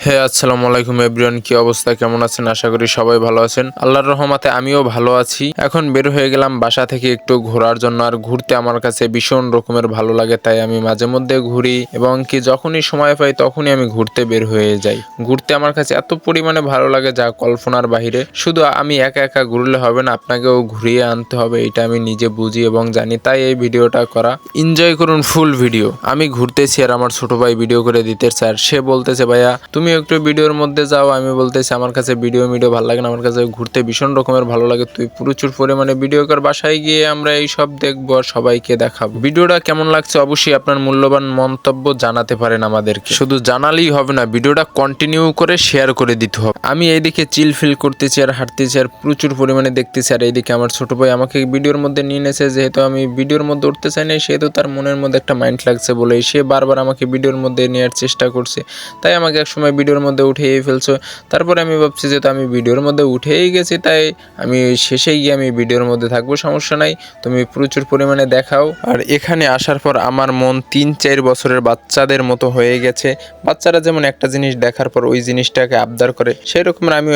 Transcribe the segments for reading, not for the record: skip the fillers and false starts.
আসসালামু আলাইকুম এভরিওয়ান, কি অবস্থা, কেমন আছেন? আশা করি সবাই ভালো আছেন। আল্লাহর রহমতে আমিও ভালো আছি। এখন বের হয়ে গেলাম বাসা থেকে একটু ঘোরার জন্য। আর ঘুরতে আমার কাছে ভীষণ রকমের ভালো লাগে, তাই আমি মাঝে মধ্যে ঘুরি এবং কি যখনই সময় পাই তখনই আমি ঘুরতে বের হয়ে যাই। ঘুরতে আমার কাছে এত পরিমাণে ভালো লাগে যা কল্পনার বাহিরে। শুধু আমি একা একা ঘুরলে হবে না, আপনাকেও ঘুরিয়ে আনতে হবে, এটা আমি নিজে বুঝি এবং জানি, তাই এই ভিডিওটা করা। এনজয় করুন ফুল ভিডিও। আমি ঘুরতেছি আর আমার ছোট ভাই ভিডিও করে দিতে চায়। সে বলতেছে, ভাইয়া তুমি একটু ভিডিওর মধ্যে যাও। আমি বলতেছি আমার কাছে ভিডিও ভালো লাগে না, আমার কাছে ঘুরতে ভীষণ রকমের ভালো লাগে। তুই প্রচুর পরিমাণে ভিডিও কর, বাসায় গিয়ে আমরা এই সব দেখবো আর সবাইকে দেখাবো। ভিডিওটা কেমন লাগছে অবশ্যই আপনার মূল্যবান মন্তব্য জানাতে পারেন আমাদেরকে। শুধু জানালেই হবে না, ভিডিওটা কন্টিনিউ করে শেয়ার করে দিতে হবে। আমি এইদিকে চিল ফিল করতেছি আর হাঁটতেছি আর প্রচুর পরিমাণে দেখতেছি। আর এইদিকে আমার ছোট ভাই আমাকে ভিডিওর মধ্যে নিয়ে নেছে, যেহেতু আমি ভিডিওর মধ্যে উঠতে চাই না, সেহেতু তার মনের মধ্যে একটা মাইন্ড লাগছে বলে সে বারবার আমাকে ভিডিওর মধ্যে নেওয়ার চেষ্টা করছে। তাই আমাকে এক সময় ভিডিওর মধ্যে উঠেই ফেলছো। তারপরে আমি ভাবছি যেহেতু আমি ভিডিওর মধ্যে উঠেই গেছি, তাই আমি শেষে গিয়ে আমি ভিডিওর মধ্যে থাকবো, সমস্যা নাই, তুমি প্রচুর পরিমাণে দেখাও। আর এখানে আসার পর আমার মন 3-4 বছরের বাচ্চাদের মতো হয়ে গেছে। বাচ্চারা যেমন একটা জিনিস দেখার পর ওই জিনিসটাকে আবদার করে, সেই রকম আমি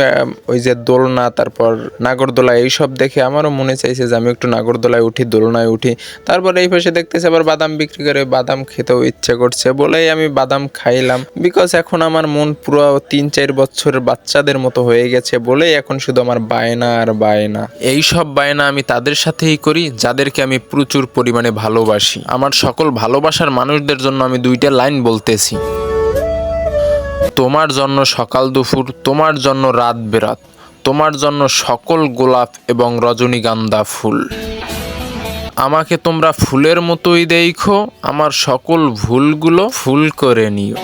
ওই যে দোলনা, তারপর নাগরদোলা, এইসব দেখে আমারও মনে চাইছে যে আমি একটু নাগরদোলায় উঠি, দোলনায় উঠি। তারপর এই পাশে দেখতেছি আবার বাদাম বিক্রি করে, বাদাম খেতেও ইচ্ছে করছে বলেই আমি বাদাম খাইলাম। বিকজ এখন আমার মন পুরো 3-4 বছরের বাচ্চাদের মতো হয়ে গেছে বলেই এখন শুধু আমার বায়না আর বায়না। এই সব বায়না আমি তাদের সাথেই করি যাদেরকে আমি প্রচুর পরিমাণে ভালোবাসি। আমার সকল ভালোবাসার মানুষদের জন্য আমি 2টা লাইন বলতেছি। তোমার জন্য সকাল দুপুর, তোমার জন্য রাত বেরাত, তোমার জন্য সকল গোলাপ এবং রজনীগন্ধা ফুল। আমাকে তোমরা ফুলের মতোই দেখো, আমার সকল ভুলগুলো ফুল করে নিও।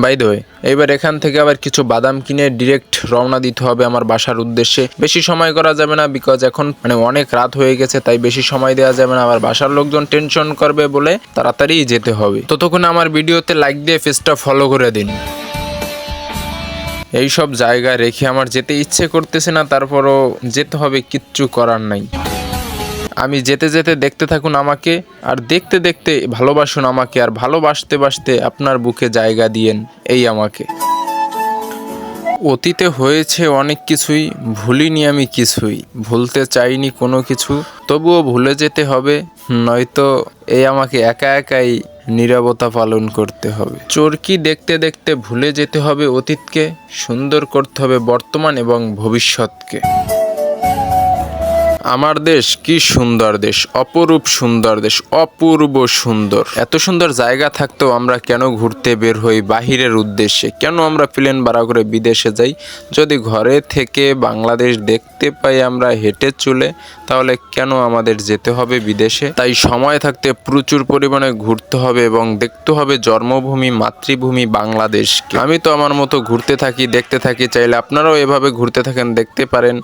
বাই দ্য ওয়ে, এবার এখান থেকে আবার কিছু বাদাম কিনে ডিরেক্ট রওনা দিতে হবে আমার বাসার উদ্দেশ্যে। বেশি সময় করা যাবে না, বিকজ এখন অনেক রাত হয়ে গেছে, তাই বেশি সময় দেওয়া যাবে না। আবার বাসার লোকজন টেনশন করবে বলে তাড়াতাড়ি যেতে হবে। ততক্ষণ আমার ভিডিওতে লাইক দিয়ে পেজটা ফলো করে দিন। এই সব জায়গা রেখে আমার যেতে ইচ্ছে করতেছে না, তারপরও যেতে হবে, কিচ্ছু করার নাই। আমি যেতে যেতে দেখতে থাকুন আমাকে, আর দেখতে দেখতে ভালোবাসুন আমাকে, আর ভালোবাসতে বাসতে আপনার বুকে জায়গা দিয়েন এই আমাকে। অতীতে হয়েছে অনেক কিছুই, ভুলিনি আমি কিছুই, ভুলতে চাইনি কোনো কিছু, তবুও ভুলে যেতে হবে, নয়তো এই আমাকে একা একাই নীরবতা পালন করতে হবে। চরকি দেখতে দেখতে ভুলে যেতে হবে অতীতকে, সুন্দর করতে হবে বর্তমান এবং ভবিষ্যৎকে। আমার দেশ কি সুন্দর দেশ, অপরূপ সুন্দর দেশ, অপূর্ব সুন্দর। এত সুন্দর জায়গা থাকতেও আমরা কেন ঘুরতে বের হই বাহিরের উদ্দেশ্যে? কেন আমরা প্লেন ভাড়া করে বিদেশে যাই? যদি ঘরে থেকে বাংলাদেশ দেখতে পাই আমরা হেঁটে চলে, তাহলে কেন আমাদের যেতে হবে বিদেশে? তাই সময় থাকতে প্রচুর পরিমাণে ঘুরতে হবে এবং দেখতে হবে জন্মভূমি, মাতৃভূমি বাংলাদেশকে। আমি তো আমার মতো ঘুরতে থাকি, দেখতে থাকি, চাইলে আপনারাও এভাবে ঘুরতে থাকেন, দেখতে পারেন।